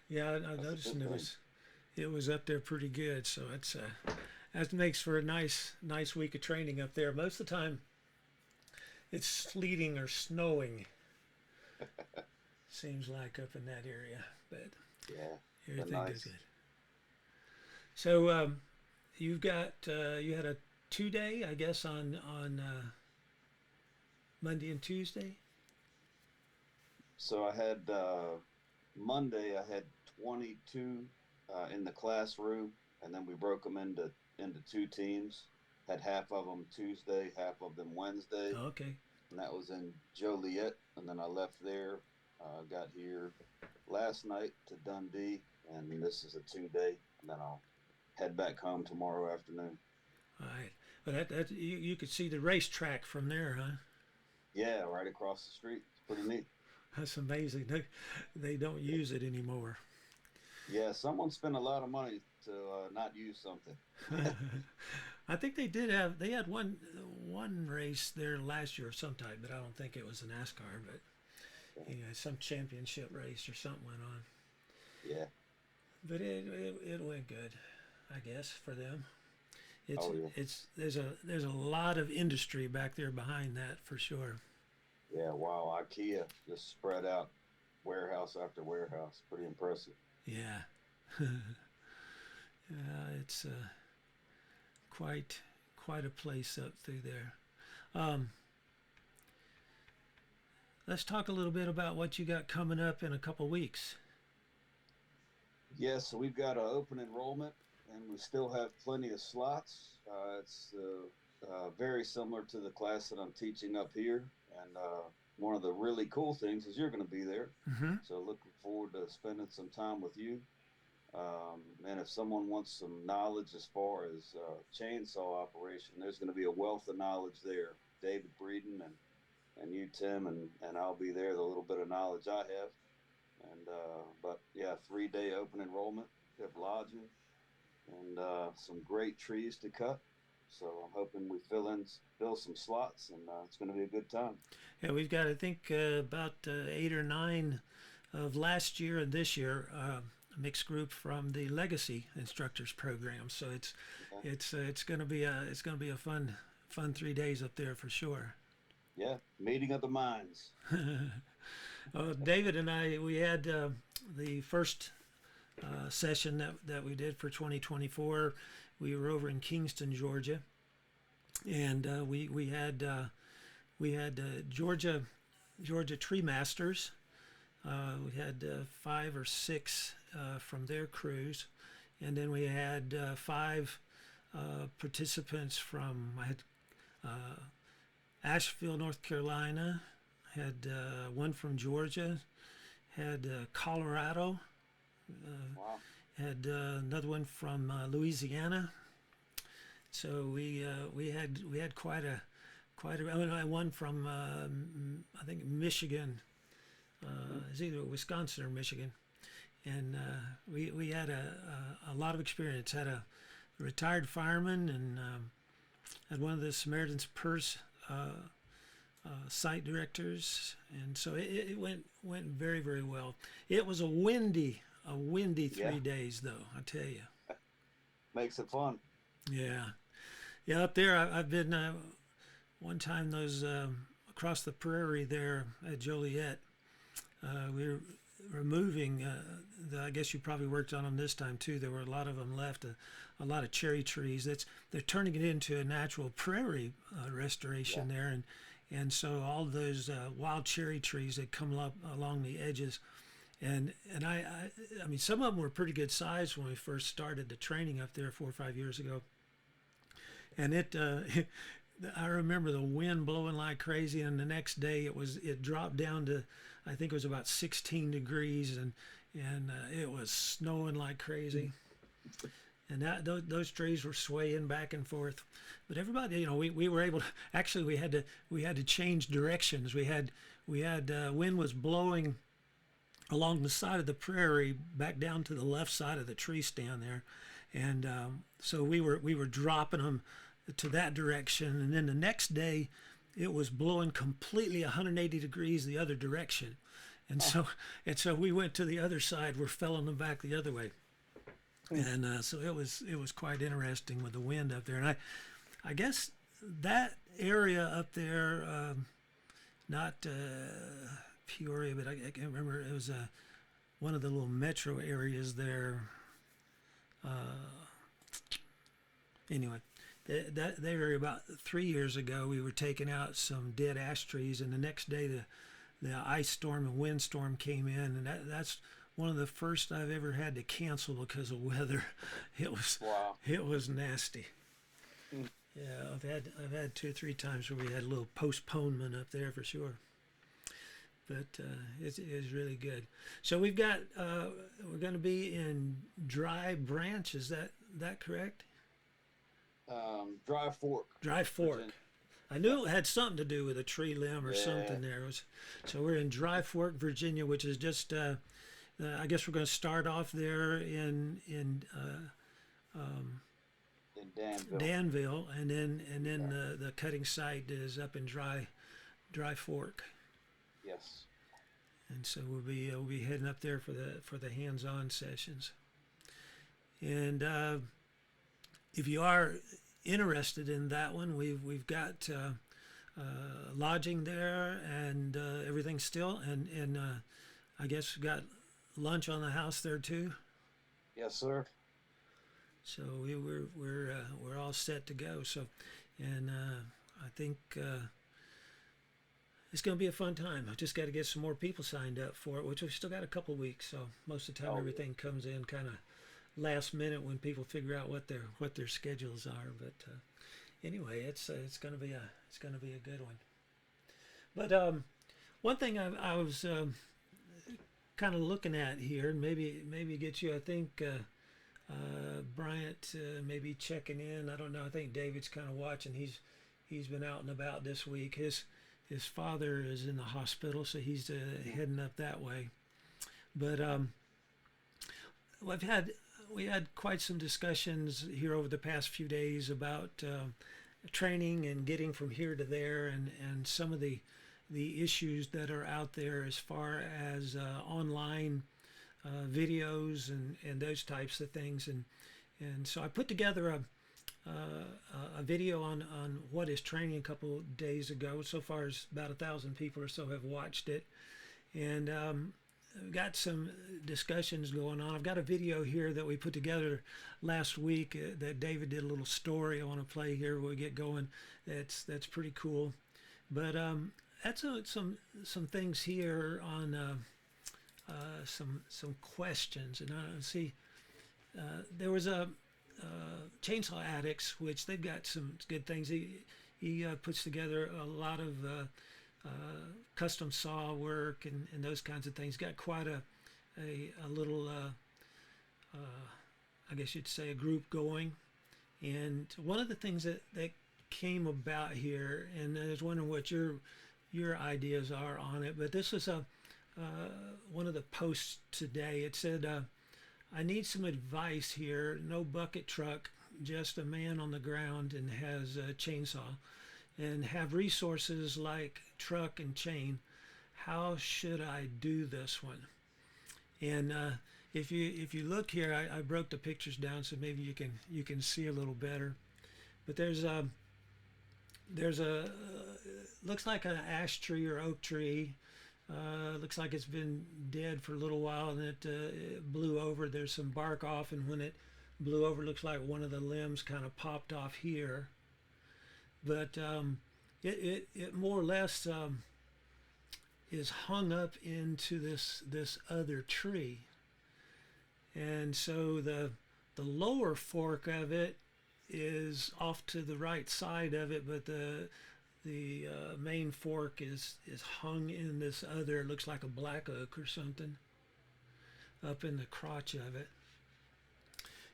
Yeah, I That's a noticed good and thing. it was up there pretty good. So it's that makes for a nice week of training up there. Most of the time it's sleeting or snowing. Seems like up in that area, but Yeah, but everything goes nice. good. So you've got you had a 2 day, I guess, on Monday and Tuesday. So I had Monday. I had 22 in the classroom, and then we broke them into two teams. Had half of them Tuesday, half of them Wednesday, Okay. and that was in Joliet. And then I left there, got here last night to Dundee, and this is a 2 day. And then I'll head back home tomorrow afternoon. All right. But that you could see the racetrack from there, huh? Yeah, right across the street. It's pretty neat. That's amazing. They don't use it anymore. Yeah, someone spent a lot of money to not use something. I think they had one race there last year sometime, but I don't think it was a NASCAR, but some championship race or something went on. Yeah. But it went good, I guess, for them. Oh yeah. There's a lot of industry back there behind that for sure. Yeah. Wow. IKEA just spread out warehouse after warehouse. Pretty impressive. Yeah, it's quite quite a place up through there. Um, let's talk a little bit about what you got coming up in a couple weeks. Yeah. So we've got an open enrollment, and we still have plenty of slots. It's very similar to the class that I'm teaching up here, and one of the really cool things is you're going to be there. So looking forward to spending some time with you. And if someone wants some knowledge as far as chainsaw operation, there's going to be a wealth of knowledge there. David Breeden and you, Tim, and I'll be there. The little bit of knowledge I have, and but yeah, 3 day open enrollment. We have lodging and some great trees to cut. So I'm hoping we fill some slots, and it's going to be a good time. Yeah, we've got I think about 8 or 9 of last year and this year. A mixed group from the Legacy Instructors Program, so Yeah, it's going to be a fun 3 days up there for sure. yeah. Meeting of the minds. David and I we had the first session that we did for 2024. We were over in Kingston, Georgia, and we had Georgia Tree Masters. We had 5 or 6 from their crews, and then we had 5 participants from I had Asheville, North Carolina. Had one from Georgia. Had Colorado. Wow. Had another one from Louisiana. So we had quite a. I mean, one from I think Michigan. Hmm. It's either Wisconsin or Michigan, and we had a lot of experience. Had a retired fireman and had one of the Samaritan's Purse site directors, and so it went very well. It was a windy three Yeah, days though. I tell you. makes it fun. Yeah, yeah. Up there, I've been one time those across the prairie there at Joliet. We were removing. I guess you probably worked on them this time too. There were a lot of them left. A lot of cherry trees. They're turning it into a natural prairie Yeah. restoration there, and so all those wild cherry trees that come up along the edges. I mean, some of them were pretty good size when we first started the training up there 4 or 5 years ago, and I remember the wind blowing like crazy, and the next day it dropped down to I think it was about 16 degrees, and it was snowing like crazy, and those trees were swaying back and forth, but everybody, we were able to actually we had to change directions. We had wind was blowing along the side of the prairie back down to the left side of the tree stand there, and so we were dropping them to that direction, and then the next day it was blowing completely 180 degrees the other direction, and Oh. so we went to the other side. We're felling them back the other way, and so it was quite interesting with the wind up there. And I guess that area up there, not Peoria, but I can't remember. It was one of the little metro areas there. Anyway, that area about 3 years ago, we were taking out some dead ash trees, and the next day the ice storm and windstorm came in, and that's one of the first I've ever had to cancel because of weather. It was Wow. it was nasty. Mm. Yeah, I've had 2 or 3 times where we had a little postponement up there for sure. But it's really good. So we've got we're going to be in Dry Branch. Is that correct? Dry Fork. Dry Fork. Virginia. I knew it had something to do with a tree limb or something there. So we're in Dry Fork, Virginia, which is just I guess we're going to start off there in In Danville. Danville, and then the cutting site is up in Dry Fork. Yes. And so we'll be heading up there for the hands-on sessions. And if you are interested in that one, we've got lodging there and everything still, and I guess we got lunch on the house there too. Yes, sir. So we're all set to go. So, and I think. It's going to be a fun time. I just got to get some more people signed up for it, which we've still got a couple of weeks. So most of the time, everything comes in kind of last minute when people figure out what their schedules are. But anyway, it's going to be a good one. But one thing I was kind of looking at here, and maybe get you. I think Bryant maybe checking in. I don't know. I think David's kind of watching. He's been out and about this week. His father is in the hospital, so he's heading up that way. But we had quite some discussions here over the past few days about training and getting from here to there, and some of the issues that are out there as far as online videos and those types of things. And so I put together a video on what is training a couple days ago. So far, as about 1,000 people or so have watched it, and got some discussions going on. I've got a video here that we put together last week that David did a little story I want to play here when we get going. That's pretty cool. But that's some things here on some questions, and I see there was a Chainsaw Addicts, which they've got some good things. He puts together a lot of custom saw work and those kinds of things. Got quite a little, I guess you'd say, a group going. And one of the things that came about here, and I was wondering what your ideas are on it, but this is one of the posts today. It said, I need some advice here. No bucket truck, just a man on the ground and has a chainsaw, and have resources like truck and chain. How should I do this one? And if you look here, I broke the pictures down so maybe you can see a little better. But there's a looks like an ash tree or oak tree. Looks like it's been dead for a little while, and it blew over. There's some bark off, and when it blew over, looks like one of the limbs kind of popped off here. But it more or less is hung up into this other tree, and so the lower fork of it is off to the right side of it, but the main fork is hung in this other, looks like a black oak or something, up in the crotch of it.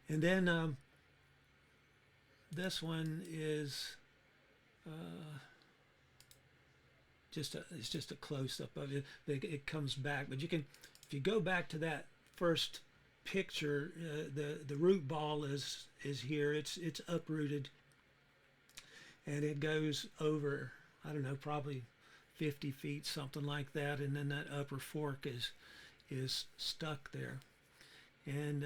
And then this one is it's just a close up of it. It comes back, but you can, if you go back to that first picture, the root ball is here. It's uprooted, and it goes over, I don't know, probably 50 feet, something like that, and then that upper fork is stuck there. And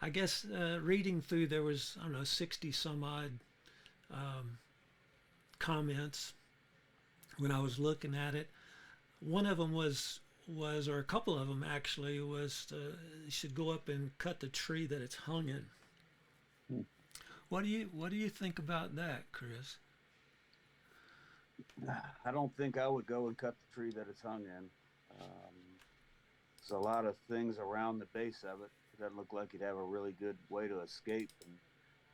I guess reading through, there was, I don't know, 60 some odd comments when I was looking at it. One of them was, or a couple of them actually, was you should go up and cut the tree that it's hung in. Hmm. What do you think about that, Chris? I don't think I would go and cut the tree that it's hung in. There's a lot of things around the base of it. It doesn't look like you'd have a really good way to escape. And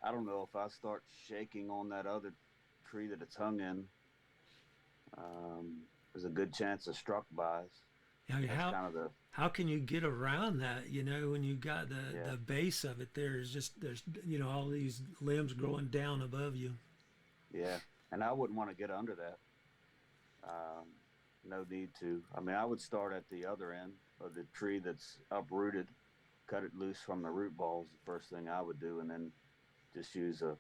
I don't know if I start shaking on that other tree that it's hung in. There's a good chance of struck bys. Yeah, That's kind of the how can you get around that? You know, when you got yeah, the base of it there is just there's all these limbs growing down above you. yeah. And I wouldn't want to get under that. Um, no need to. I mean, I would start at the other end of the tree that's uprooted, cut it loose from the root balls. The first thing I would do, and then just use a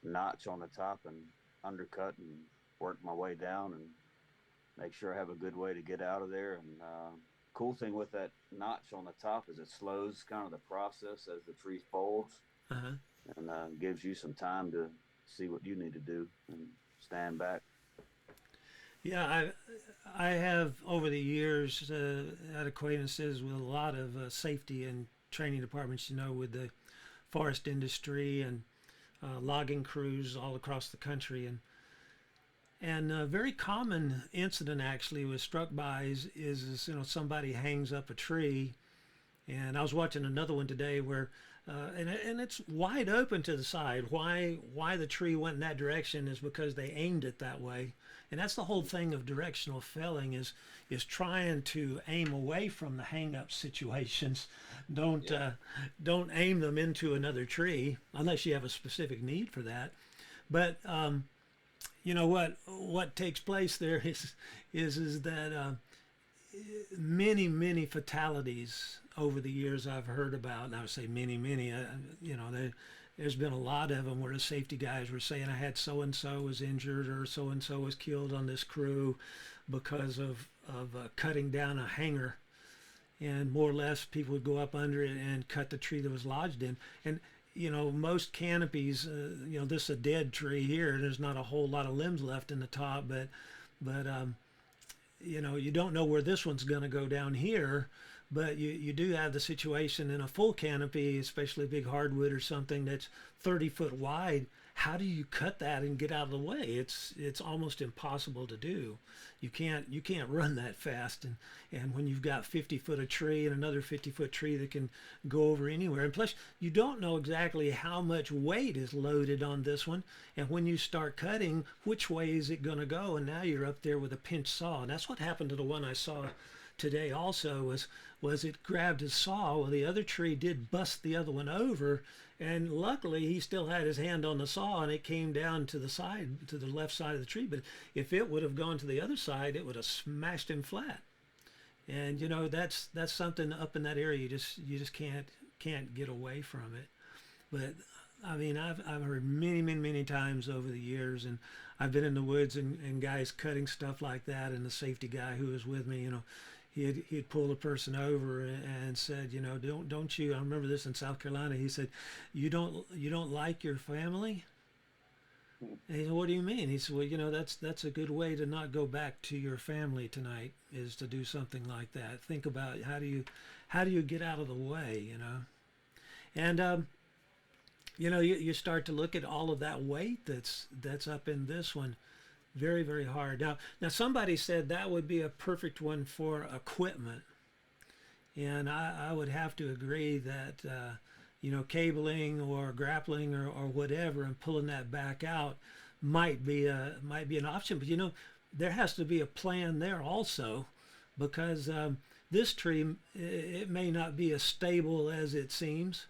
notch on the top and undercut and work my way down and make sure I have a good way to get out of there. And cool thing with that notch on the top is it slows kind of the process as the tree folds, Uh-huh. and gives you some time to see what you need to do and stand back. Yeah, I have over the years had acquaintances with a lot of safety and training departments. You know, with the forest industry and logging crews all across the country, and a very common incident actually was struck by is somebody hangs up a tree, and I was watching another one today where and it's wide open to the side. Why the tree went in that direction is because they aimed it that way, and that's the whole thing of directional felling is trying to aim away from the hang up situations. Don't Yeah. don't aim them into another tree unless you have a specific need for that. But what takes place there is that many fatalities over the years I've heard about, and I would say many, there's been a lot of them where the safety guys were saying I had so and so was injured or so and so was killed on this crew because of cutting down a hanger, and more or less people would go up under it and cut the tree that was lodged in. And most canopies, this is a dead tree here. There's not a whole lot of limbs left in the top, but you don't know where this one's going to go down here. But you do have the situation in a full canopy, especially a big hardwood or something that's 30 foot wide. How do you cut that and get out of the way? It's almost impossible to do. You can't run that fast, and when you've got 50 foot of tree and another 50-foot tree that can go over anywhere, and plus you don't know exactly how much weight is loaded on this one, and when you start cutting, which way is it going to go? And now you're up there with a pinch saw, and that's what happened to the one I saw today also was it grabbed his saw. Well, the other tree did bust the other one over, and luckily he still had his hand on the saw, and it came down to the side, to the left side of the tree. But if it would have gone to the other side, it would have smashed him flat. And that's something up in that area you just can't get away from it. But I mean, I've heard many times over the years, and I've been in the woods and guys cutting stuff like that, and the safety guy who was with me, he'd pull a person over and said, don't you? I remember this in South Carolina. He said, you don't like your family? And he said, what do you mean? He said, well, that's a good way to not go back to your family tonight, is to do something like that. Think about how do you get out of the way, and you start to look at all of that weight that's up in this one. Very hard. Now somebody said that would be a perfect one for equipment, and I would have to agree that cabling or grappling or whatever and pulling that back out might be an option. But there has to be a plan there also, because this tree, it may not be as stable as it seems.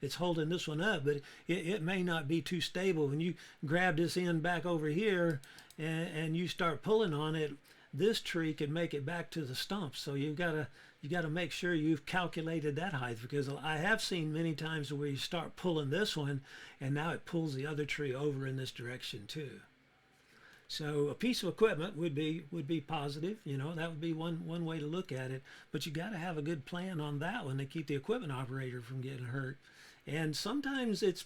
It's holding this one up, but it may not be too stable. When you grab this end back over here and you start pulling on it, this tree can make it back to the stump. So you gotta make sure you've calculated that height, because I have seen many times where you start pulling this one and now it pulls the other tree over in this direction too. So a piece of equipment would be positive, that would be one way to look at it. But you got to have a good plan on that one to keep the equipment operator from getting hurt. And sometimes it's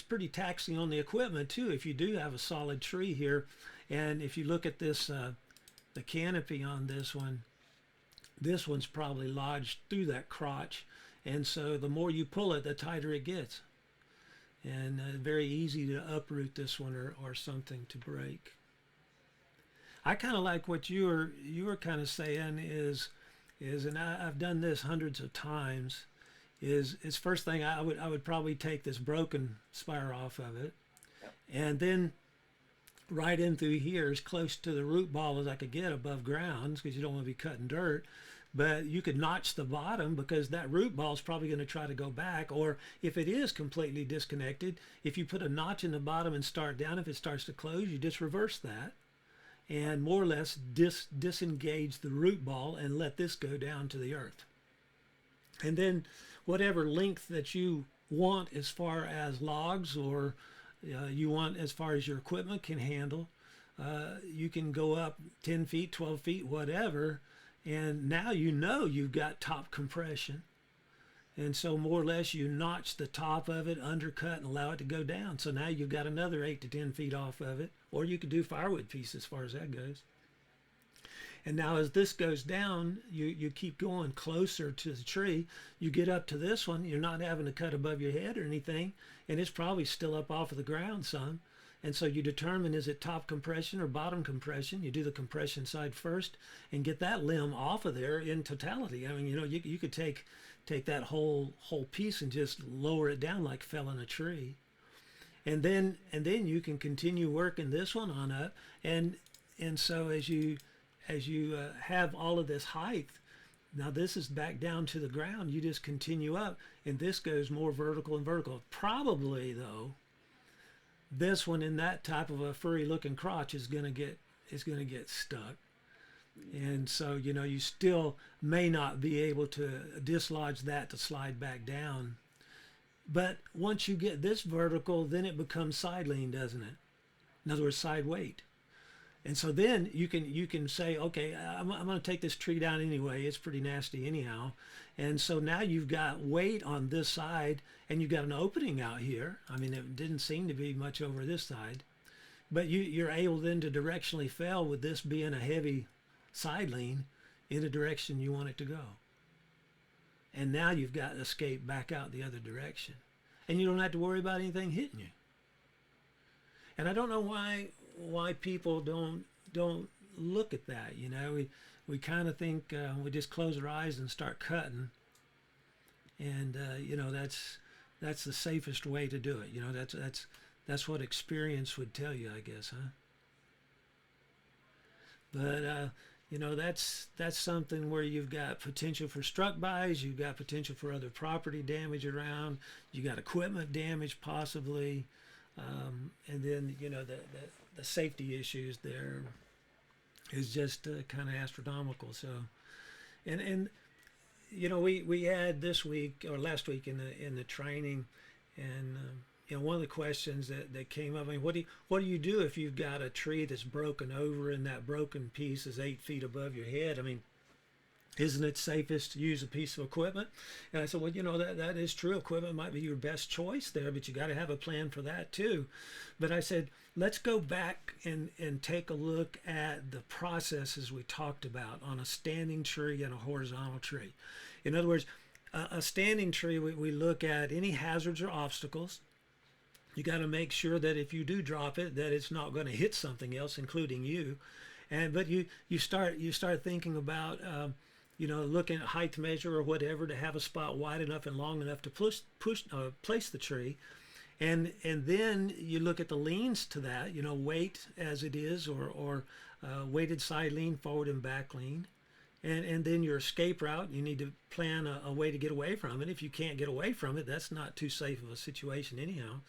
pretty taxing on the equipment too if you do have a solid tree here. And if you look at this, the canopy on this one's probably lodged through that crotch, and so the more you pull it, the tighter it gets. And very easy to uproot this one or something to break. I kind of like what you were kind of saying is and I've done this hundreds of times. Is first thing I would probably take this broken spire off of it, Yep. and then right in through here as close to the root ball as I could get above ground, because you don't want to be cutting dirt. But you could notch the bottom because that root ball is probably going to try to go back. Or if it is completely disconnected, if you put a notch in the bottom and start down, if it starts to close, you just reverse that and more or less disengage the root ball and let this go down to the earth. And then whatever length that you want as far as logs or you want as far as your equipment can handle, you can go up 10 feet, 12 feet, whatever. And now you've got top compression. And so more or less you notch the top of it, undercut, and allow it to go down. So now you've got another 8 to 10 feet off of it. Or you could do firewood piece as far as that goes. And now as this goes down, you keep going closer to the tree. You get up to this one, you're not having to cut above your head or anything. And it's probably still up off of the ground some. And so you determine, is it top compression or bottom compression? You do the compression side first and get that limb off of there in totality. I mean, you could take that whole piece and just lower it down like felling a tree. And then you can continue working this one on up. And so as you have all of this height, now this is back down to the ground, you just continue up, and this goes more vertical and vertical. Probably though, this one in that type of a furry looking crotch is gonna get stuck. And so you still may not be able to dislodge that to slide back down. But once you get this vertical, then it becomes side lean, doesn't it? In other words, side weight. And so then you can say, okay, I'm going to take this tree down anyway. It's pretty nasty anyhow. And so now you've got weight on this side, and you've got an opening out here. I mean, it didn't seem to be much over this side. But you're able then to directionally fail with this being a heavy side lean in the direction you want it to go. And now you've got escape back out the other direction. And you don't have to worry about anything hitting you. And I don't know why people don't look at that. We kind of think we just close our eyes and start cutting, and that's the safest way to do it. That's what experience would tell you, I guess, huh? But that's something where you've got potential for struck bys, you've got potential for other property damage around, you got equipment damage possibly. And then the safety issues there is just kind of astronomical. So, and we had this week or last week in the training, and one of the questions that came up. I mean, what do you do if you've got a tree that's broken over and that broken piece is 8 feet above your head? I mean, isn't it safest to use a piece of equipment? And I said, well, that is true. Equipment might be your best choice there, but you got to have a plan for that too. But I said, let's go back and take a look at the processes we talked about on a standing tree and a horizontal tree. In other words, a standing tree, we look at any hazards or obstacles. You got to make sure that if you do drop it, that it's not going to hit something else, including you. But you start thinking about looking at height measure or whatever to have a spot wide enough and long enough to place the tree, and then you look at the leans to that, weight as it is, or weighted side lean, forward and back lean, and then your escape route. You need to plan a way to get away from it. If you can't get away from it, that's not too safe of a situation anyhow.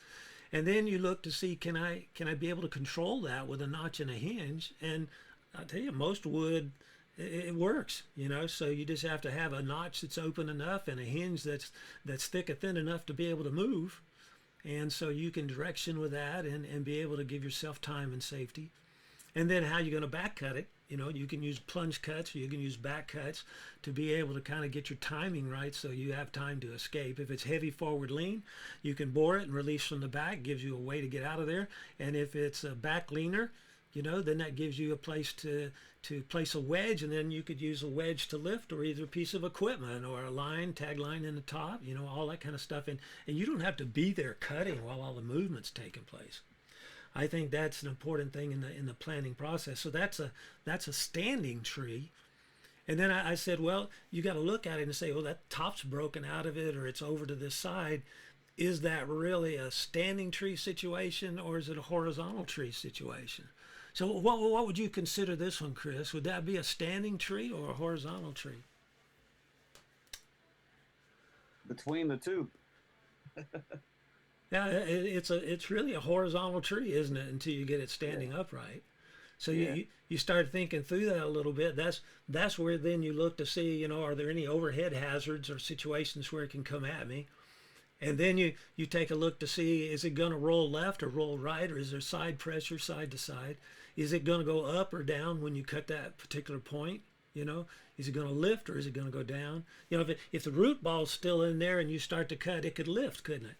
And then you look to see, can I be able to control that with a notch and a hinge? And I'll tell you, most wood, it works, so you just have to have a notch that's open enough and a hinge that's thick and thin enough to be able to move. And so you can direction with that and be able to give yourself time and safety. And then how you're going to back cut it. You know, you can use plunge cuts or you can use back cuts to be able to kind of get your timing right so you have time to escape. If it's heavy forward lean, you can bore it and release from the back, gives you a way to get out of there. And if it's a back leaner, you know, then that gives you a place to place a wedge, and then you could use a wedge to lift or either a piece of equipment or a line, tag line in the top, you know, all that kind of stuff. And you don't have to be there cutting while all the movement's taking place. I think that's an important thing in the planning process. So that's a standing tree. And then I said, well, you got to look at it and say, well, that top's broken out of it or it's over to this side. Is that really a standing tree situation or is it a horizontal tree situation? So what would you consider this one, Chris? Would that be a standing tree or a horizontal tree? Between the two. Yeah, it's really a horizontal tree, isn't it? Until you get it standing upright. So you start thinking through that a little bit. That's where then you look to see, you know, are there any overhead hazards or situations where it can come at me? And then you take a look to see, is it going to roll left or roll right, or is there side pressure side to side? Is it going to go up or down when you cut that particular point? You know, is it going to lift or is it going to go down? You know, if the root ball's still in there and you start to cut, it could lift, couldn't it?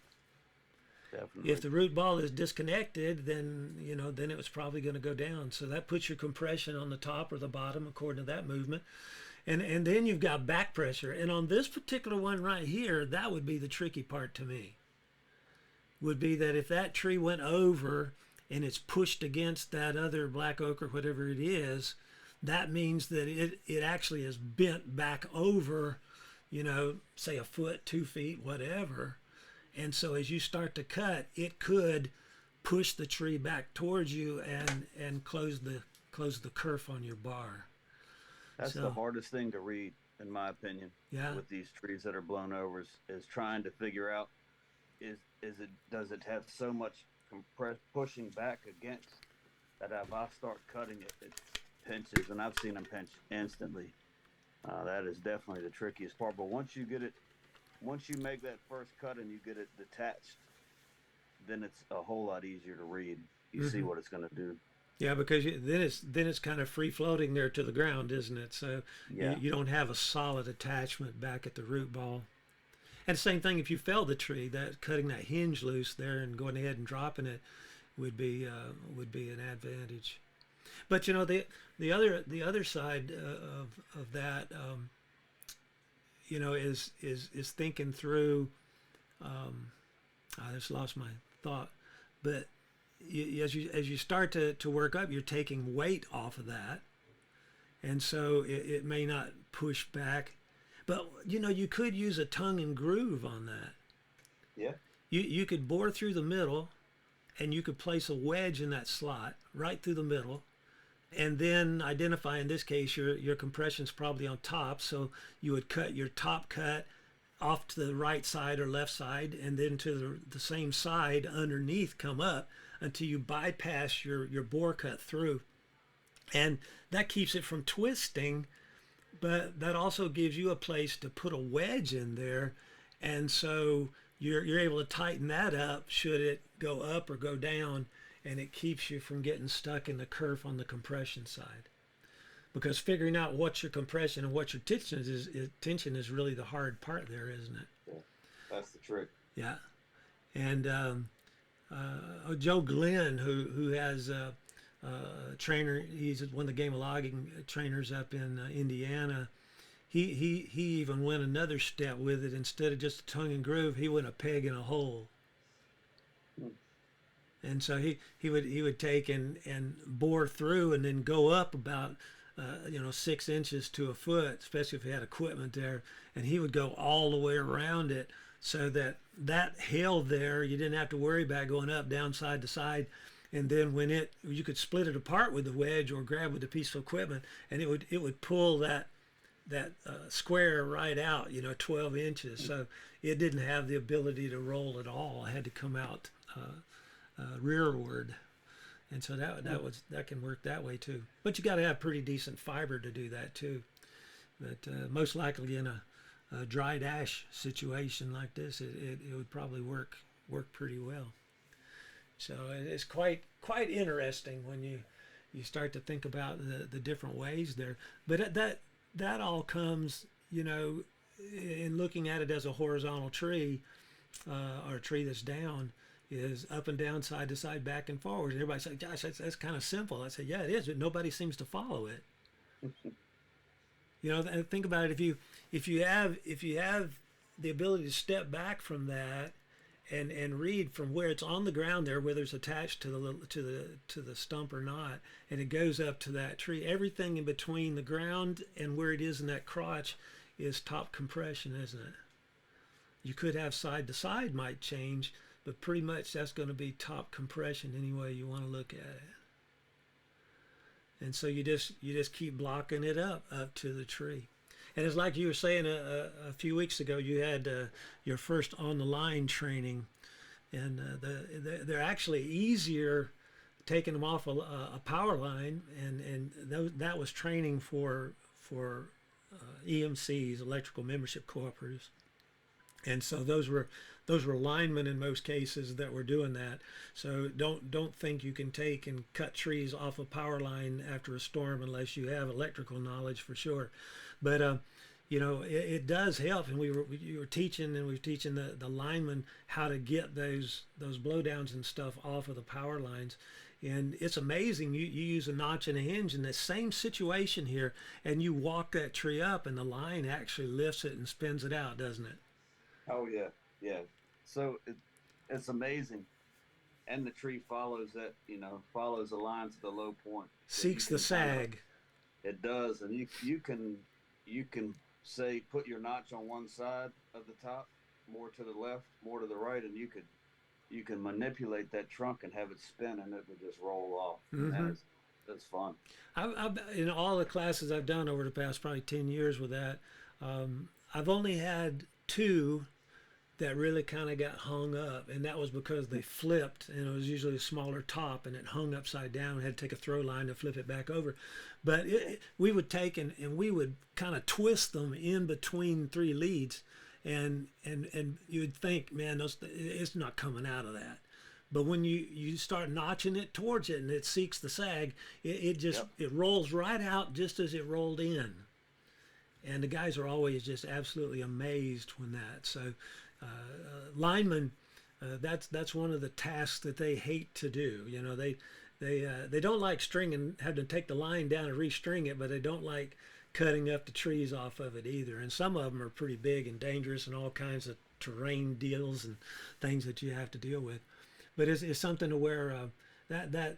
Definitely. If the root ball is disconnected, then, you know, then it was probably going to go down. So that puts your compression on the top or the bottom according to that movement. And then you've got back pressure. And on this particular one right here, that would be the tricky part to me. Would be that if that tree went over and it's pushed against that other black oak or whatever it is, that means that it actually is bent back over, you know, say a foot, 2 feet, whatever. And so as you start to cut, it could push the tree back towards you and close the kerf on your bar. That's the hardest thing to read, in my opinion. Yeah. With these trees that are blown over, is trying to figure out does it have so much pushing back against that if I start cutting it, it pinches, and I've seen them pinch instantly. That is definitely the trickiest part. But once you make that first cut and you get it detached, then it's a whole lot easier to read. You see what it's going to do. Yeah, because then it's kind of free floating there to the ground, isn't it? So you don't have a solid attachment back at the root ball. And the same thing if you fell the tree, that cutting that hinge loose there and going ahead and dropping it would be an advantage. But you know, the other side of that, you know, is thinking through. I just lost my thought, but as you start to work up, you're taking weight off of that, and so it may not push back. But you know, you could use a tongue and groove on that. Yeah. You could bore through the middle, and you could place a wedge in that slot right through the middle, and then identify, in this case, your compression's probably on top, so you would cut your top cut off to the right side or left side, and then to the same side underneath come up until you bypass your bore cut through. And that keeps it from twisting, but that also gives you a place to put a wedge in there, and so you're able to tighten that up should it go up or go down, and it keeps you from getting stuck in the kerf on the compression side. Because figuring out what your compression and what your tension is really the hard part there, isn't it? Yeah, that's the trick. Yeah. And Joe Glenn, who has a trainer, he's one of the game of logging trainers up in Indiana. He even went another step with it. Instead of just a tongue and groove, he went a peg in a hole. And so he would take and bore through and then go up about 6 inches to a foot, especially if he had equipment there, and he would go all the way around it so that held there. You didn't have to worry about going up, down, side to side. And then when you could split it apart with the wedge or grab with a piece of equipment, and it would pull that square right out, 12 inches. So it didn't have the ability to roll at all. It had to come out rearward. And so that can work that way too. But you got to have pretty decent fiber to do that too. But most likely in a dried ash situation like this, it would probably work pretty well. So it's quite interesting when you start to think about the different ways there. But that all comes, you know, in looking at it as a horizontal tree, or a tree that's down, is up and down, side to side, back and forward. And everybody's like, "Gosh, that's kind of simple." I said, "Yeah, it is, but nobody seems to follow it." You know, and think about it. If you have the ability to step back from that and read from where it's on the ground there, whether it's attached to the stump or not, and it goes up to that tree, everything in between the ground and where it is in that crotch is top compression, isn't it? You could have side to side might change, but pretty much that's going to be top compression any way you want to look at it. And so you just keep blocking it up to the tree. And it's like you were saying a few weeks ago, you had your first on the line training, and they're actually easier taking them off a power line, and that was training for EMCs, electrical membership cooperatives. And so those were linemen in most cases that were doing that. So don't think you can take and cut trees off a power line after a storm unless you have electrical knowledge, for sure. But you know, it does help. And you were teaching, and we were teaching the linemen how to get those blowdowns and stuff off of the power lines. And it's amazing. You use a notch and a hinge in the same situation here, and you walk that tree up, and the line actually lifts it and spins it out, doesn't it? Oh yeah, yeah. So it's amazing, and the tree follows that, follows the line to the low point. So Seeks the sag. It does, and you can say put your notch on one side of the top, more to the left, more to the right, and you can manipulate that trunk and have it spin, and it would just roll off. Mm-hmm. That's fun. I've in all the classes I've done over the past probably 10 years with that, I've only had two that really kind of got hung up, and that was because they flipped, and it was usually a smaller top, and it hung upside down. We had to take a throw line to flip it back over. But we would take and we would kind of twist them in between three leads, and you would think, man, it's not coming out of that. But when you start notching it towards it and it seeks the sag, it rolls right out just as it rolled in. And the guys are always just absolutely amazed when that. So linemen, that's one of the tasks that they hate to do. You know, they don't like stringing, having to take the line down and restring it, but they don't like cutting up the trees off of it either. And some of them are pretty big and dangerous, and all kinds of terrain deals and things that you have to deal with. But it's something to where that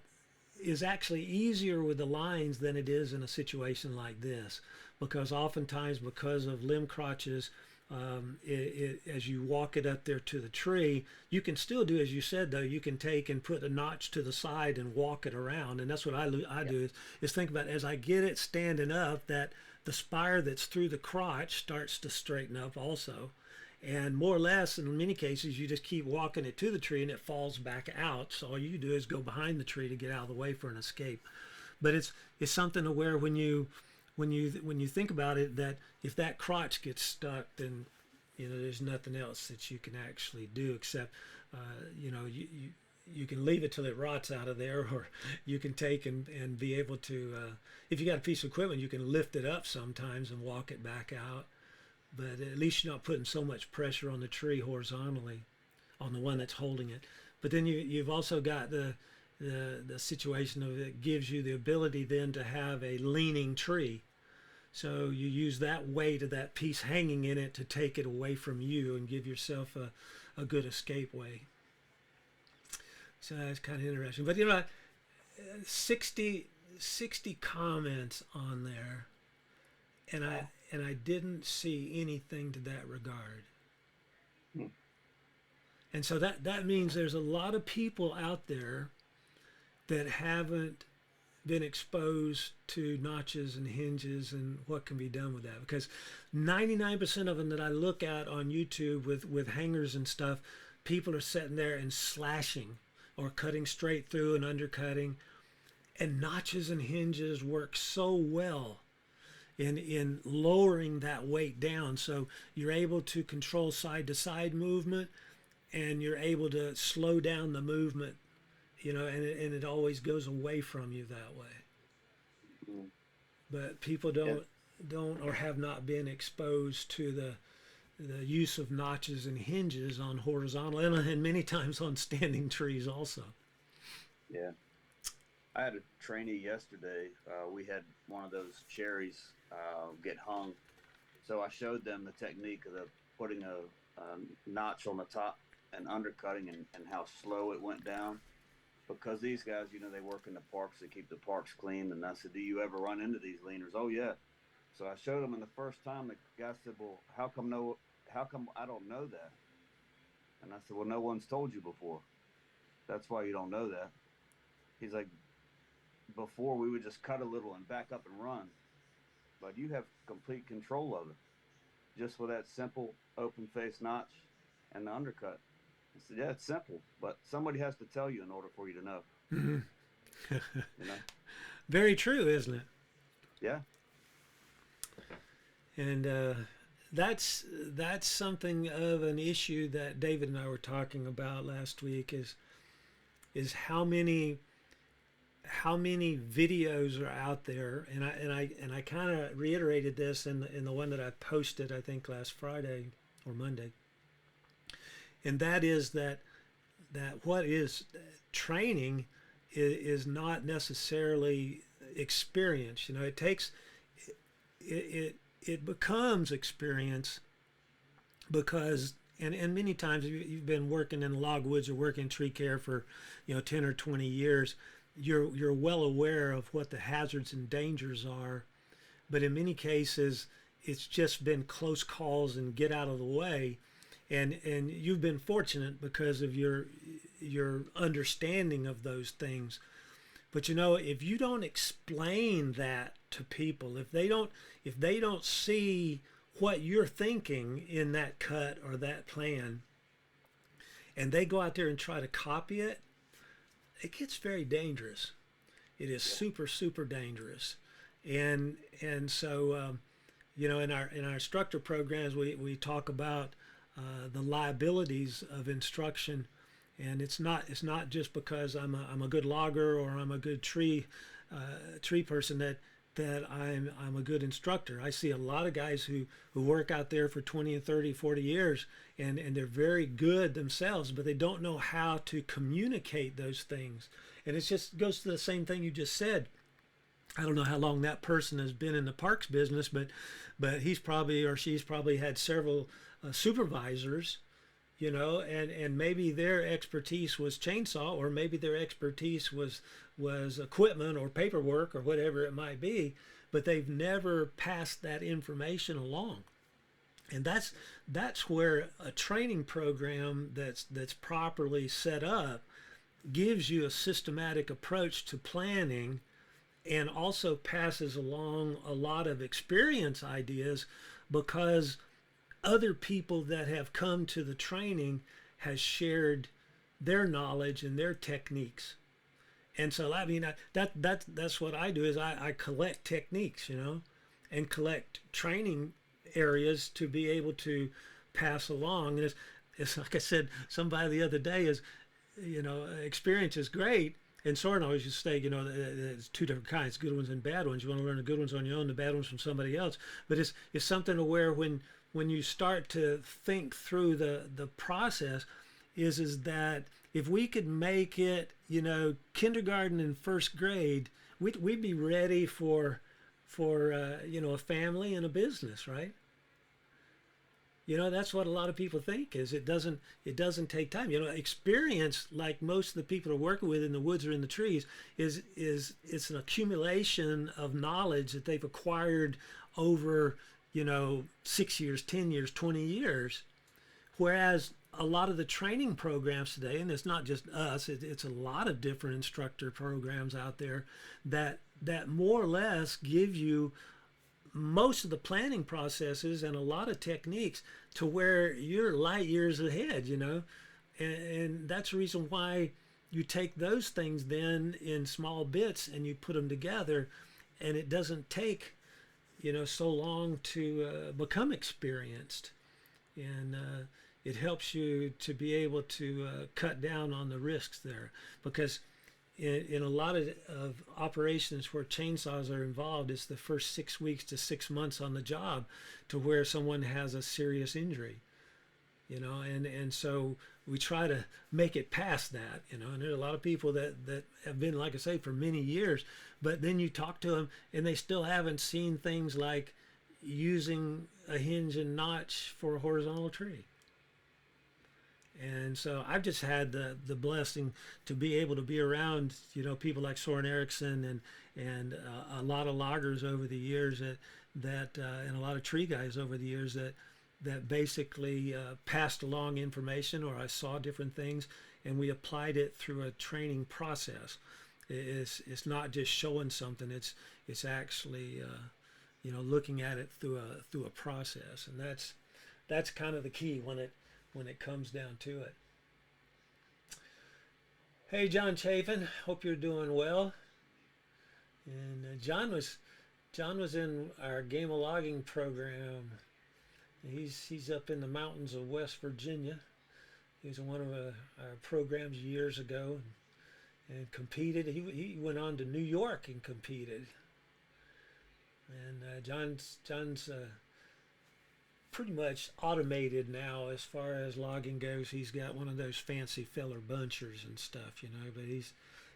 is actually easier with the lines than it is in a situation like this, because oftentimes, because of limb crotches, as you walk it up there to the tree, you can still do, as you said, though, you can take and put a notch to the side and walk it around. And that's what I do is think about, as I get it standing up, that the spire that's through the crotch starts to straighten up also. And more or less, in many cases, you just keep walking it to the tree and it falls back out. So all you do is go behind the tree to get out of the way for an escape. But it's something to where when you think about it, that if that crotch gets stuck, then there's nothing else that you can actually do except you can leave it till it rots out of there, or you can take and be able to, if you got a piece of equipment, you can lift it up sometimes and walk it back out. But at least you're not putting so much pressure on the tree horizontally, on the one that's holding it. But then you've also got the situation of it gives you the ability then to have a leaning tree. So you use that weight of that piece hanging in it to take it away from you and give yourself a good escape way. So that's kind of interesting. But 60 comments on there, and I didn't see anything to that regard. And so that means there's a lot of people out there that haven't been exposed to notches and hinges and what can be done with that. Because 99% of them that I look at on YouTube with hangers and stuff, people are sitting there and slashing or cutting straight through and undercutting. And notches and hinges work so well in lowering that weight down. So you're able to control side-to-side movement, and you're able to slow down the movement, and it always goes away from you that way. Mm. but people Yeah. don't or have not been exposed to the use of notches and hinges on horizontal and many times on standing trees also. Yeah. I had a trainee yesterday. We had one of those cherries get hung. So I showed them the technique of putting a notch on the top and undercutting, and how slow it went down. Because these guys, they work in the parks, they keep the parks clean. And I said, "Do you ever run into these leaners?" "Oh yeah." So I showed them, and the first time the guy said, "Well, how come no? How come I don't know that?" And I said, "Well, no one's told you before. That's why you don't know that." He's like, "Before we would just cut a little and back up and run, but you have complete control of it just with that simple open face notch and the undercut." I said, "Yeah, it's simple, but somebody has to tell you in order for you to know." Mhm. You know? Very true, isn't it? Yeah. And that's something of an issue that David and I were talking about last week is how many videos are out there, and I kind of reiterated this in the one that I posted, I think last Friday or Monday, and that is that what is training is not necessarily experience. It takes it becomes experience because and many times you've been working in logwoods or working tree care for 10 or 20 years. You're well aware of what the hazards and dangers are, but in many cases it's just been close calls and get out of the way, and you've been fortunate because of your understanding of those things. But if you don't explain that to people, if they don't see what you're thinking in that cut or that plan, and they go out there and try to copy it, it gets very dangerous. It is Yeah. super, super dangerous. And so in our instructor programs, we talk about the liabilities of instruction, and it's not just because I'm a good logger or I'm a good tree person that I'm a good instructor. I see a lot of guys who work out there for 20 and 30, 40 years, and they're very good themselves, but they don't know how to communicate those things. And it just goes to the same thing you just said. I don't know how long that person has been in the parks business, but he's probably or she's probably had several supervisors, and maybe their expertise was chainsaw, or maybe their expertise was equipment or paperwork or whatever it might be, but they've never passed that information along. And that's where a training program that's properly set up gives you a systematic approach to planning, and also passes along a lot of experience ideas, because other people that have come to the training has shared their knowledge and their techniques. And so I mean that's what I do is I collect techniques, and collect training areas to be able to pass along. And it's like I said, somebody the other day is, experience is great. And Soren always used to say, there's two different kinds, good ones and bad ones. You want to learn the good ones on your own, the bad ones from somebody else. But it's something to where when you start to think through the process, is that if we could make it, kindergarten and first grade, we'd be ready for a family and a business, right? That's what a lot of people think is it doesn't take time. Experience, like most of the people are working with in the woods or in the trees, is it's an accumulation of knowledge that they've acquired over 6 years, 10 years, 20 years. Whereas a lot of the training programs today, and it's not just us, it's a lot of different instructor programs out there that more or less give you most of the planning processes and a lot of techniques to where you're light years ahead, and that's the reason why you take those things then in small bits and you put them together, and it doesn't take so long to become experienced, and it helps you to be able to cut down on the risks there, because in a lot of operations where chainsaws are involved, it's the first 6 weeks to 6 months on the job to where someone has a serious injury, and so we try to make it past that, and there's a lot of people that have been, like I say, for many years, but then you talk to them and they still haven't seen things like using a hinge and notch for a horizontal tree. And so I've just had the blessing to be able to be around, people like Soren Erickson and a lot of loggers over the years that and a lot of tree guys over the years that basically passed along information, or I saw different things and we applied it through a training process. It's not just showing something. It's actually looking at it through a process, and that's kind of the key when it comes down to it. Hey, John Chafin, hope you're doing well. And John was in our game of logging program. He's up in the mountains of West Virginia. He was in one of our programs years ago and competed. He went on to New York and competed. And John's pretty much automated now as far as logging goes. He's got one of those fancy filler bunchers and stuff, but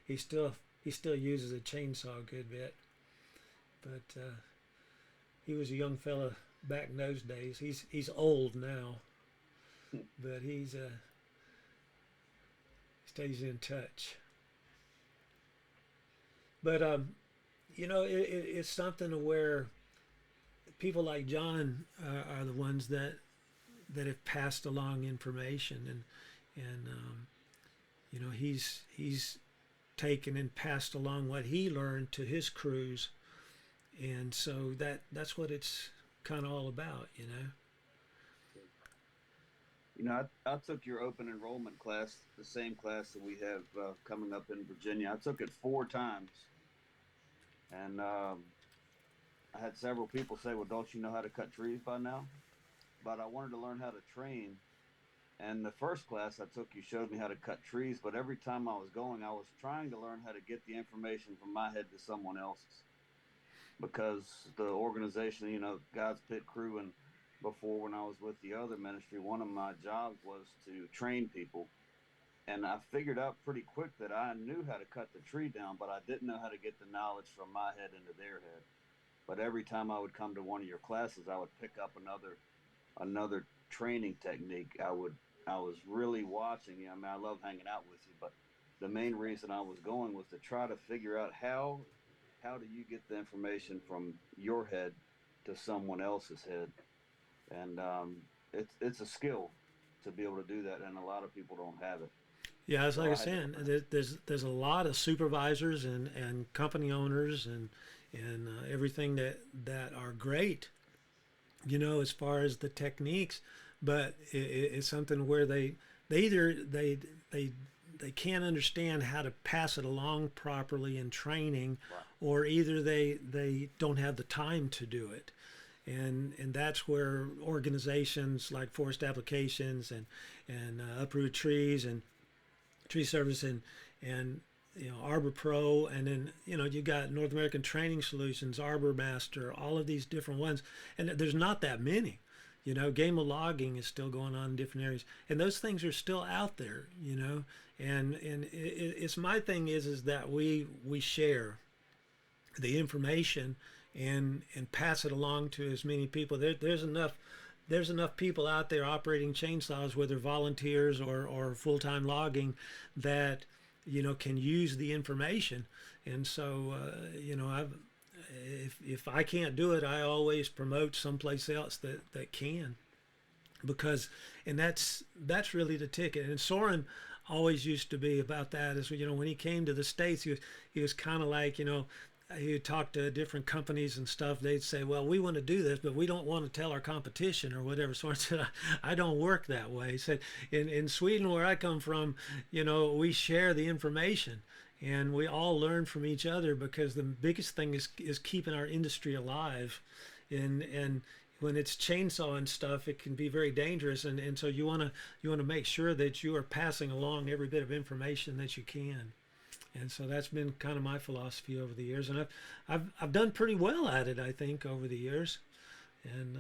he still uses a chainsaw a good bit. But he was a young fella back in those days. He's old now, but he stays in touch. But it's something where people like John are the ones that have passed along information, and he's taken and passed along what he learned to his crews, and so that's what it's kind of all about. I took your open enrollment class, the same class that we have coming up in Virginia. I took it 4 times, and I had several people say, well, don't you know how to cut trees by now? But I wanted to learn how to train. And the first class I took, you showed me how to cut trees, but every time I was going, I was trying to learn how to get the information from my head to someone else's. Because the organization, God's Pit Crew, and before when I was with the other ministry, one of my jobs was to train people. And I figured out pretty quick that I knew how to cut the tree down, but I didn't know how to get the knowledge from my head into their head. But every time I would come to one of your classes, I would pick up another training technique. I was really watching you. I mean, I love hanging out with you, but the main reason I was going was to try to figure out how do you get the information from your head to someone else's head. And it's a skill to be able to do that, and a lot of people don't have it. Yeah, it's like I was saying, there's a lot of supervisors and company owners and everything that are great, as far as the techniques, but it's something where they can't understand how to pass it along properly in training, Wow. or either they don't have the time to do it. And that's where organizations like Forest Applications and Uproot Trees and Tree Service and Arbor Pro, and then you got North American Training Solutions, Arbor Master, all of these different ones, and there's not that many. Game of logging is still going on in different areas, and those things are still out there. And it's my thing is that we share the information and pass it along to as many people. There's enough people out there operating chainsaws, whether volunteers or full-time logging, that can use the information. And so if I can't do it, I always promote someplace else that can, because that's really the ticket. And Soren always used to be about that. As when he came to the States, he was kind of like, he would talk to different companies and stuff. They'd say, well, we want to do this, but we don't want to tell our competition or whatever. So I said, I don't work that way. He said, in Sweden, where I come from, we share the information and we all learn from each other, because the biggest thing is keeping our industry alive. And when it's chainsaw and stuff, it can be very dangerous. And so you want to make sure that you are passing along every bit of information that you can. And so that's been kind of my philosophy over the years, and I've done pretty well at it, I think, over the years, and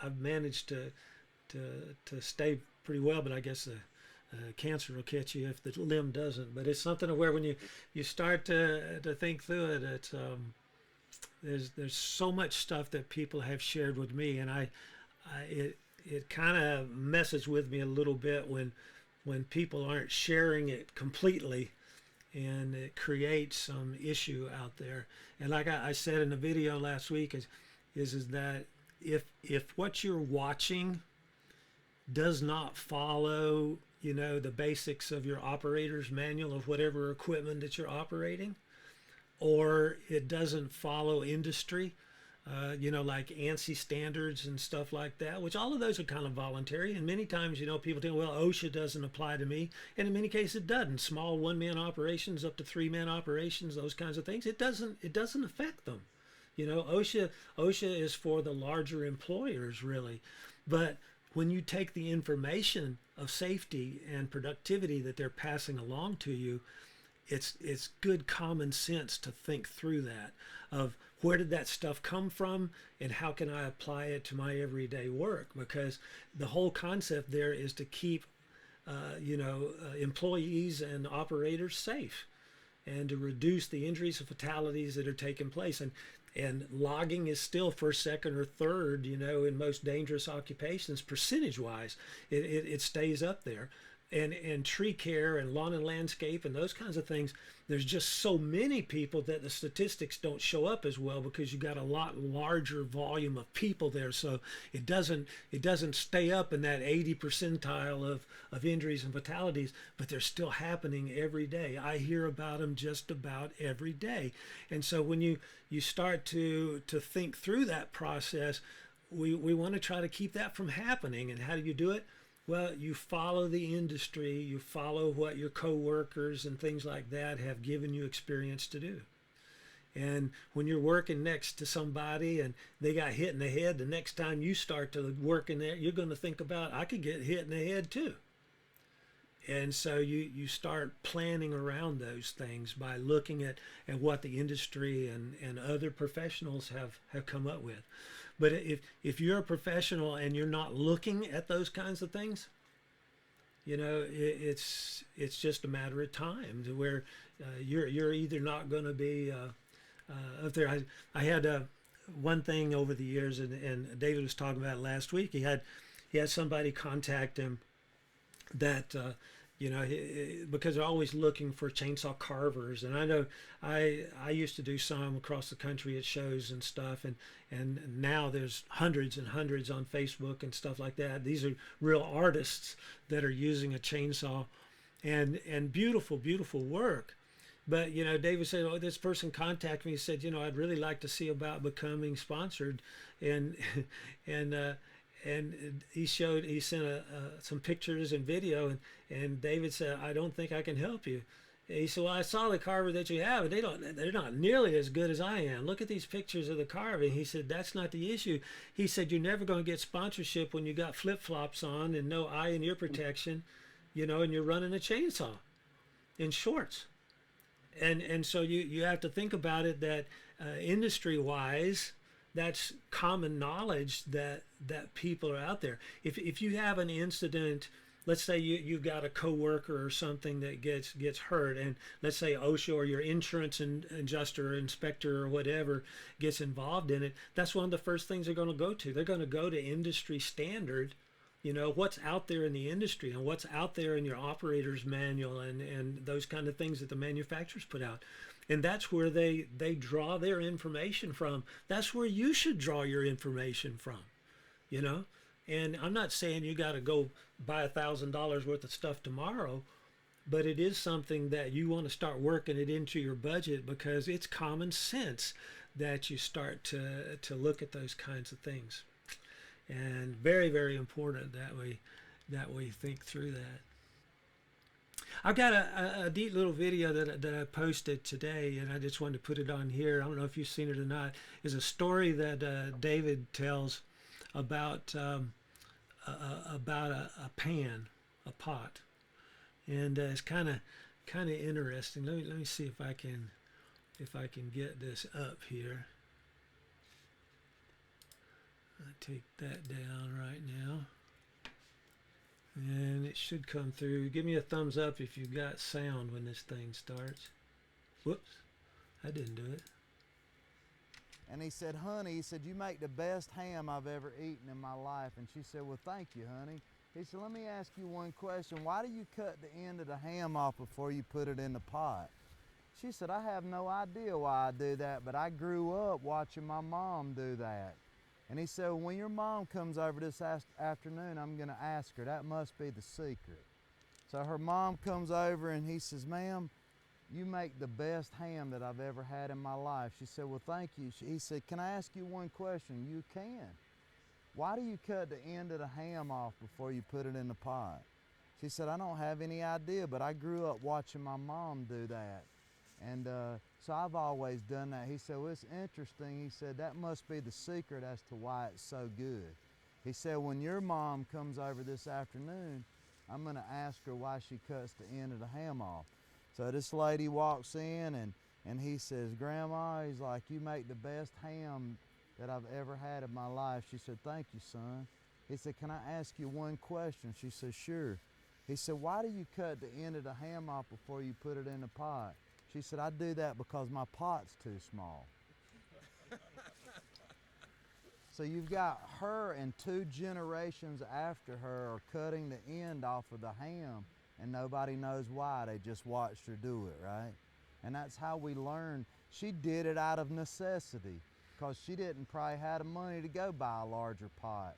I've managed to stay pretty well. But I guess cancer will catch you if the limb doesn't. But it's something where when you start to think through it, it's there's so much stuff that people have shared with me, and it kind of messes with me a little bit when people aren't sharing it completely, and it creates some issue out there. And like I said in the video last week, is that if what you're watching does not follow, the basics of your operator's manual of whatever equipment that you're operating, or it doesn't follow industry, like ANSI standards and stuff like that, which all of those are kind of voluntary. And many times, people think, well, OSHA doesn't apply to me. And in many cases it doesn't. Small one-man operations up to three-man operations, those kinds of things, it doesn't affect them. OSHA is for the larger employers, really. But when you take the information of safety and productivity that they're passing along to you, it's good common sense to think through that, of where did that stuff come from and how can I apply it to my everyday work, because the whole concept there is to keep employees and operators safe and to reduce the injuries and fatalities that are taking place. And logging is still first, second, or third, in most dangerous occupations, percentage-wise. It stays up there. And tree care and lawn and landscape and those kinds of things, there's just so many people that the statistics don't show up as well, because you got a lot larger volume of people there. So it doesn't stay up in that 80 percentile of injuries and fatalities, but they're still happening every day. I hear about them just about every day. And so when you start to think through that process, we want to try to keep that from happening. And how do you do it? Well, you follow the industry, you follow what your coworkers and things like that have given you experience to do. And when you're working next to somebody and they got hit in the head, the next time you start to work in there, you're going to think about, I could get hit in the head too. And so you start planning around those things by looking at what the industry and other professionals have come up with. But if you're a professional and you're not looking at those kinds of things, it's just a matter of time to where you're either not going to be up there. I had one thing over the years, and David was talking about it last week. He had somebody contact him that because they're always looking for chainsaw carvers. And I know I used to do some across the country at shows and stuff, and now there's hundreds and hundreds on Facebook and stuff like that. These are real artists that are using a chainsaw, and beautiful work. But David said, oh, this person contacted me and said, I'd really like to see about becoming sponsored, and he sent some pictures and video, and David said, I don't think I can help you. And he said, well, I saw the carver that you have, and they're not nearly as good as I am. Look at these pictures of the carving. He said, that's not the issue. He said, you're never going to get sponsorship when you got flip-flops on and no eye and ear protection, and you're running a chainsaw in shorts. And so you have to think about it that industry-wise, that's common knowledge that people are out there. If you have an incident, let's say you've got a coworker or something that gets hurt, and let's say OSHA or your insurance adjuster or inspector or whatever gets involved in it, that's one of the first things they're going to go to. They're going to go to industry standard, what's out there in the industry and what's out there in your operator's manual and those kind of things that the manufacturers put out. And that's where they draw their information from. That's where you should draw your information from, And I'm not saying you got to go buy $1,000 worth of stuff tomorrow, but it is something that you want to start working it into your budget, because it's common sense that you start to look at those kinds of things. And very, very important that we think through that. I've got a neat little video that I posted today, and I just wanted to put it on here. I don't know if you've seen it or not. It's a story that David tells about a pan, a pot, and it's kind of kind of interesting. Let me see if I can get this up here. I take that down right now, and it should come through. Give me a thumbs up if you've got sound when this thing starts. Whoops, I didn't do it. And he said, honey, he said, you make the best ham I've ever eaten in my life. And she said, well, thank you, honey. He said, let me ask you one question. Why do you cut the end of the ham off before you put it in the pot? She said, I have no idea why I do that, but I grew up watching my mom do that. And he said, when your mom comes over this afternoon, I'm going to ask her. That must be the secret. So her mom comes over and he says, ma'am, you make the best ham that I've ever had in my life. She said, well, thank you. He said, can I ask you one question? You can. Why do you cut the end of the ham off before you put it in the pot? She said, I don't have any idea, but I grew up watching my mom do that. And so I've always done that. He said, well, it's interesting. He said, that must be the secret as to why it's so good. He said, when your mom comes over this afternoon, I'm going to ask her why she cuts the end of the ham off. So this lady walks in and he says, Grandma, he's like, you make the best ham that I've ever had in my life. She said, thank you, son. He said, can I ask you one question? She said, sure. He said, why do you cut the end of the ham off before you put it in the pot? She said, I do that because my pot's too small. So you've got her and 2 generations after her are cutting the end off of the ham, and nobody knows why. They just watched her do it, right? And that's how we learn. She did it out of necessity because she didn't probably have the money to go buy a larger pot.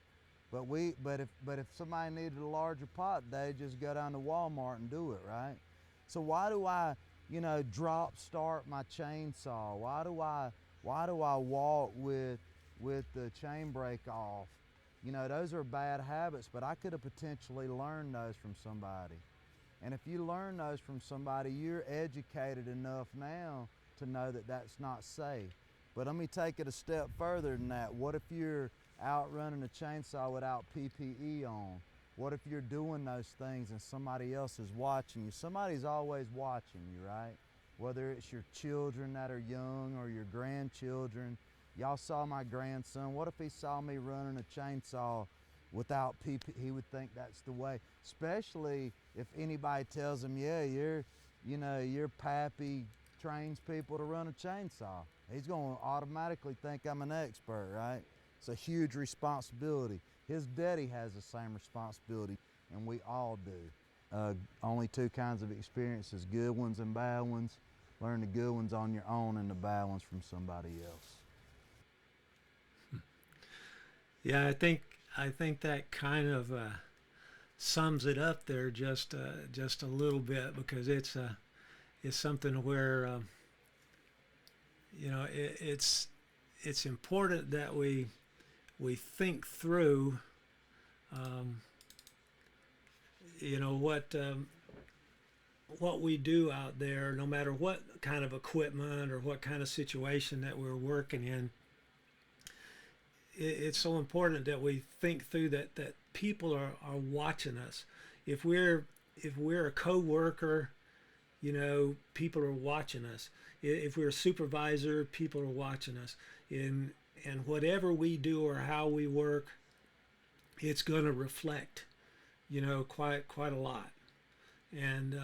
But if somebody needed a larger pot, they just go down to Walmart and do it, right? So why do I, drop start my chainsaw? Why do I walk with the chain brake off? Those are bad habits, but I could have potentially learned those from somebody. And if you learn those from somebody, you're educated enough now to know that that's not safe. But let me take it a step further than that. What if you're out running a chainsaw without PPE on? What if you're doing those things and somebody else is watching you? Somebody's always watching you, right? Whether it's your children that are young or your grandchildren. Y'all saw my grandson. What if he saw me running a chainsaw without PPE? He would think that's the way. Especially if anybody tells him, yeah, your pappy trains people to run a chainsaw. He's going to automatically think I'm an expert, right? It's a huge responsibility. His daddy has the same responsibility, and we all do. Only 2 kinds of experiences, good ones and bad ones. Learn the good ones on your own and the bad ones from somebody else. Yeah, I think that kind of sums it up there just a little bit, because it's something where it's important that we think through what we do out there, no matter what kind of equipment or what kind of situation that we're working in. It's so important that we think through that people are watching us. If we're a co-worker, people are watching us. If we're a supervisor, people are watching us. And whatever we do or how we work, it's going to reflect, quite a lot. And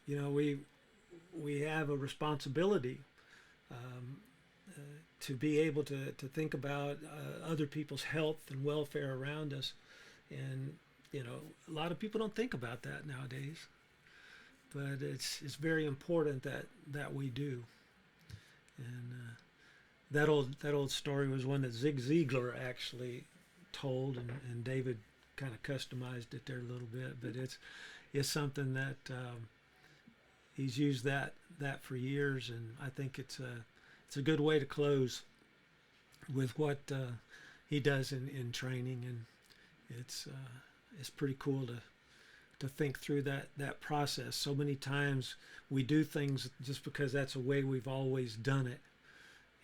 we have a responsibility to be able to think about other people's health and welfare around us. And a lot of people don't think about that nowadays, but it's very important that we do. And that old story was one that Zig Ziglar actually told, and David kind of customized it there a little bit, but it's something that he's used that for years, and I think it's a good way to close with what he does in training, and it's pretty cool to think through that process. So many times we do things just because that's the way we've always done it,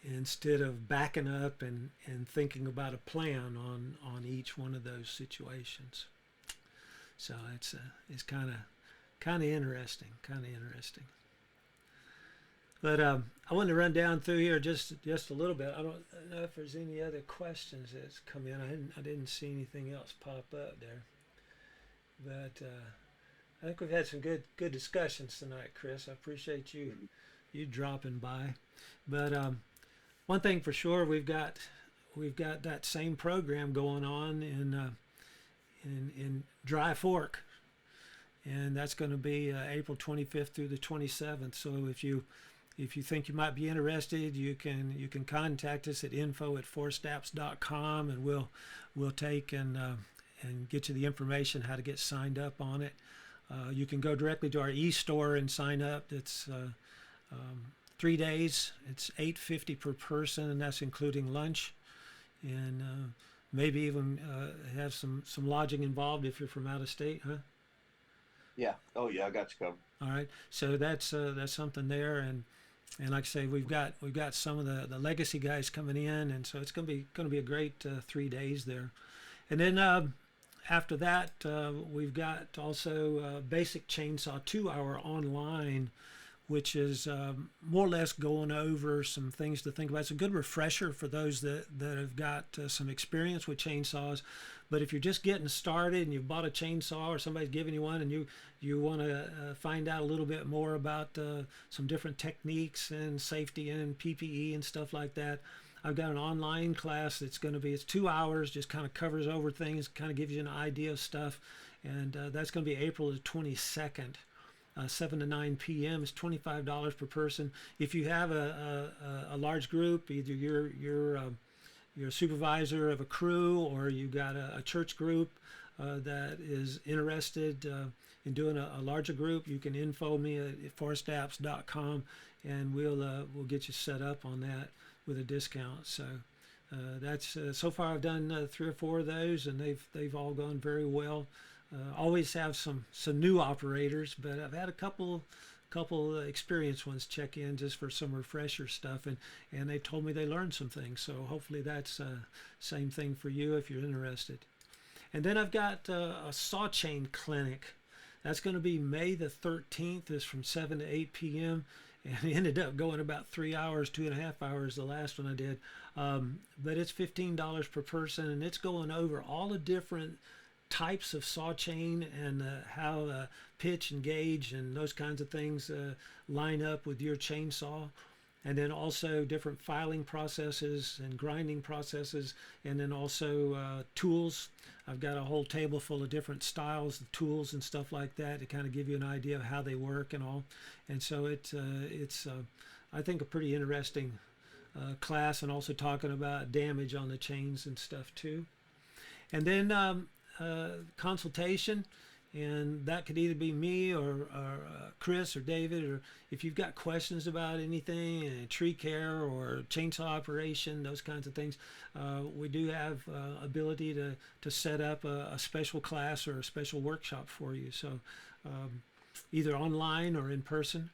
instead of backing up and thinking about a plan on each one of those situations. So it's kind of kind of interesting, But I want to run down through here just a little bit. I don't know if there's any other questions that's come in. I didn't see anything else pop up there. But I think we've had some good discussions tonight, Chris. I appreciate you dropping by. But one thing for sure, we've got that same program going on in Dry Fork, and that's going to be April 25th through the 27th. So if you think you might be interested, you can contact us at info@forstaps.com, and we'll take and get you the information how to get signed up on it. You can go directly to our e-store and sign up. It's 3 days. It's $8.50 per person, and that's including lunch, and maybe even have some lodging involved if you're from out of state, huh? Yeah. Oh yeah, I got you covered. All right. So that's something there, and like I say, we've got some of the legacy guys coming in, and so it's going to be a great 3 days there, and then after that we've got also Basic Chainsaw 2-hour online, which is more or less going over some things to think about. It's a good refresher for those that have got some experience with chainsaws. But if you're just getting started and you've bought a chainsaw or somebody's giving you one and you want to find out a little bit more about some different techniques and safety and PPE and stuff like that, I've got an online class that's going to be, it's 2 hours, just kind of covers over things, kind of gives you an idea of stuff. And that's going to be April the 22nd. 7 to 9 p.m. is $25 per person. If you have a large group, either you're a supervisor of a crew, or you got a church group that is interested in doing a larger group, you can info me at forestapps.com, and we'll get you set up on that with a discount. So that's so far I've done 3 or 4 of those, and they've all gone very well. Always have some new operators, but I've had a couple experienced ones check in just for some refresher stuff, and they told me they learned some things. So hopefully that's same thing for you if you're interested. And then I've got a saw chain clinic. That's going to be May the 13th. It's from 7 to 8 p.m. and it ended up going about 3 hours, 2.5 hours, the last one I did. But it's $15 per person, and it's going over all the different types of saw chain and how pitch and gauge and those kinds of things line up with your chainsaw, and then also different filing processes and grinding processes, and then also tools. I've got a whole table full of different styles of tools and stuff like that to kind of give you an idea of how they work and all. And so it's I think a pretty interesting class, and also talking about damage on the chains and stuff too. And then consultation, and that could either be me or Chris or David, or if you've got questions about anything, tree care or chainsaw operation, those kinds of things, we do have ability to set up a special class or a special workshop for you. So either online or in person,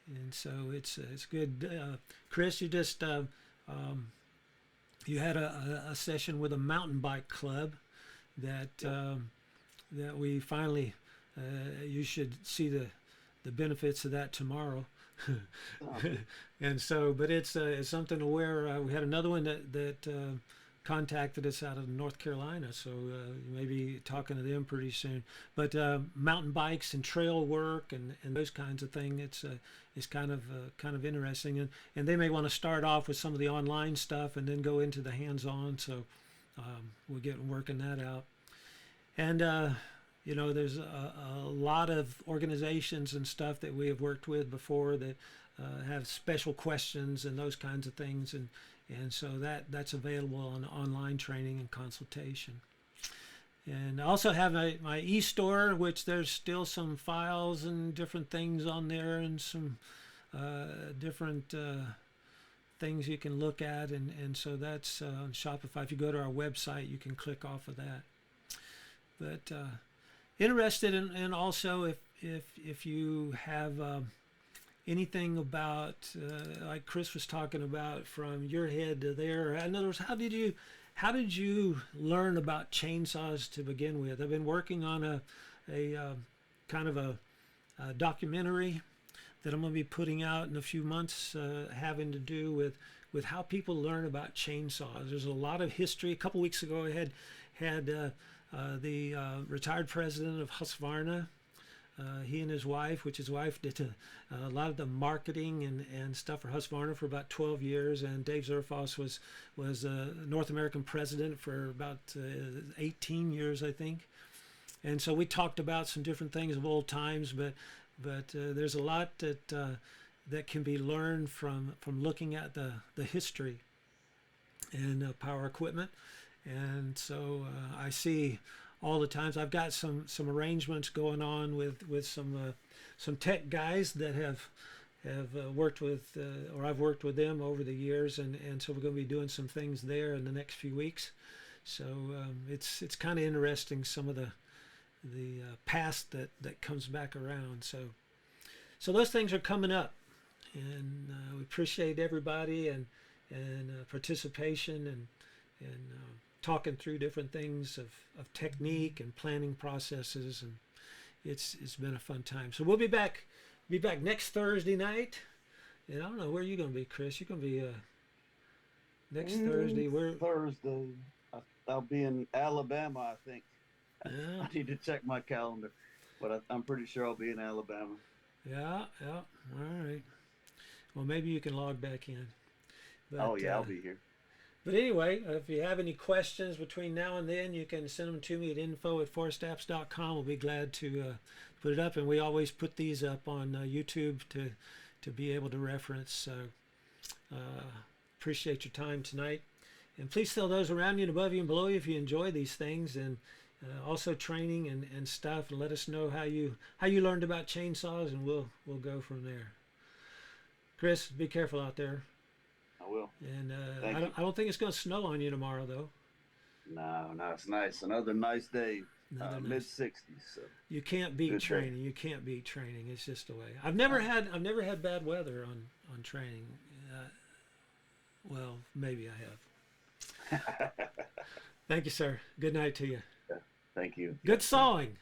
and so it's good. Chris, you just you had a session with a mountain bike club that we finally you should see the benefits of that tomorrow. And so, but it's something to where we had another one that contacted us out of North Carolina, so you may be talking to them pretty soon. But mountain bikes and trail work and those kinds of things, it's kind of interesting, and they may want to start off with some of the online stuff and then go into the hands-on. So we're getting working that out. And there's a lot of organizations and stuff that we have worked with before that have special questions and those kinds of things, and so that's available on online training and consultation. And I also have my e-store, which there's still some files and different things on there, and some different things you can look at, and so that's on Shopify. If you go to our website, you can click off of that. But interested in also if you have anything about like Chris was talking about, from your head to there. In other words, how did you learn about chainsaws to begin with? I've been working on a kind of a documentary that I'm going to be putting out in a few months, having to do with how people learn about chainsaws. There's a lot of history. A couple weeks ago, I had the retired president of HUSQVARNA. He and his wife, which his wife did a lot of the marketing and stuff for HUSQVARNA for about 12 years, and Dave Zerfoss was North American president for about 18 years, I think. And so we talked about some different things of old times, but there's a lot that can be learned from looking at the history and power equipment. And so I see all the times. I've got some arrangements going on with some tech guys that have worked with, or I've worked with them over the years, and so we're going to be doing some things there in the next few weeks. So it's kind of interesting, some of the past that comes back around. So those things are coming up, and we appreciate everybody and participation and talking through different things of technique and planning processes, and it's been a fun time. So we'll be back next Thursday night, and I don't know where you're going to be, Chris. You're going to be next Thursday. Thursday. I'll be in Alabama, I think. Yeah. I need to check my calendar, but I'm pretty sure I'll be in Alabama. Yeah. All right. Well, maybe you can log back in. But, I'll be here. But anyway, if you have any questions between now and then, you can send them to me at info@forestapps.com. We'll be glad to put it up, and we always put these up on YouTube to be able to reference. So appreciate your time tonight, and please tell those around you and above you and below you if you enjoy these things, and also training and stuff, and let us know how you learned about chainsaws, and we'll go from there. Chris, be careful out there. I will. And I don't think it's going to snow on you tomorrow, though. No, it's nice. Another nice day. Mid-60s. So. You can't beat training. Day. You can't beat training. It's just the way. I've never had bad weather on training. Well, maybe I have. Thank you, sir. Good night to you. Thank you. Good sawing.